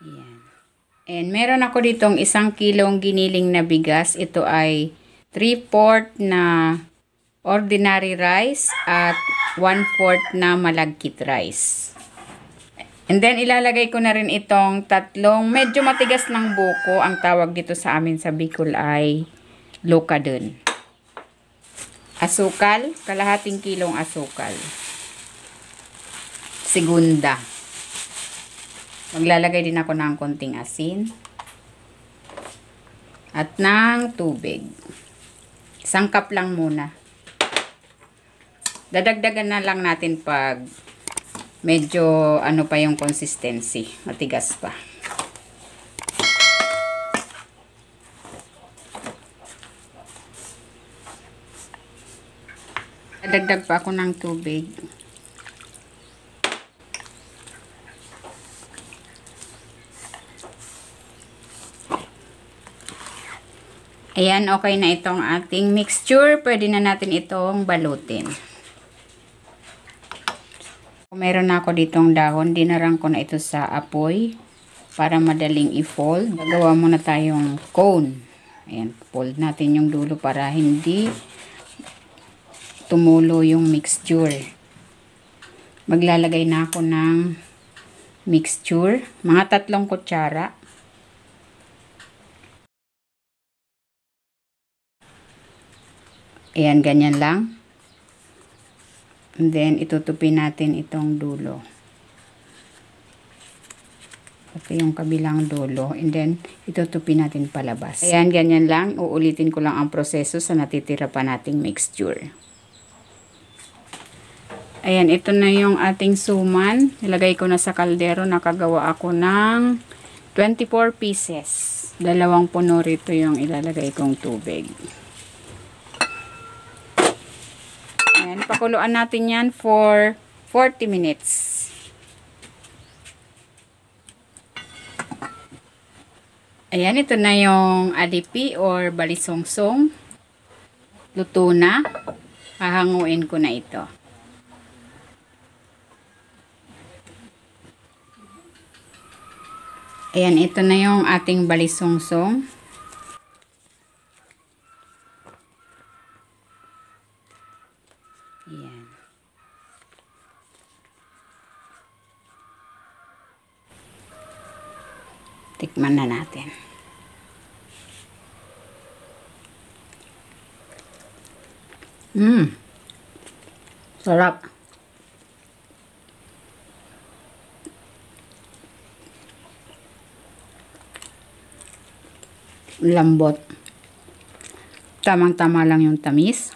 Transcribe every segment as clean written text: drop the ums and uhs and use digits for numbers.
Ayan. And meron ako ditong 1 kilong giniling na bigas. Ito ay 3/4 na ordinary rice at 1/4 na malagkit rice. And then, ilalagay ko na rin itong tatlong, medyo matigas ng buko. Ang tawag dito sa amin sa Bicol ay lokadon. Asukal, kalahating kilong asukal. Segunda. Maglalagay din ako ng konting asin. At ng tubig. 1 cup lang muna. Dadagdagan na lang natin pag medyo ano pa yung consistency. Matigas pa. Dadagdag pa ako ng tubig. Ayan, okay na itong ating mixture. Pwede na natin itong balutin. Meron na ako ditong dahon. Dinarang ko na ito sa apoy para madaling i-fold. Gagawa muna tayong cone. Ayan, fold natin yung dulo para hindi tumulo yung mixture. Maglalagay na ako ng mixture. Mga 3 kutsara. Ayan, ganyan lang. And then, itutupin natin itong dulo. Pati yung kabilang dulo. And then, itutupin natin palabas. Ayan, ganyan lang. Uulitin ko lang ang proseso sa natitira pa nating mixture. Ayan, ito na yung ating suman. Nilagay ko na sa kaldero. Nakagawa ako ng 24 pieces. 2 puno rito yung ilalagay kong tubig. Ayan, pakuluan natin yan for 40 minutes. Ayan, ito na yung adipi or balisongsong. Luto na. Hahanguin ko na ito. Ayan, ito na yung ating balisongsong. Ayan. Tikman na natin. Sarap. Lambot. Tamang-tama lang yung tamis.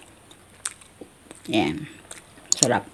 Ayan. Sarap.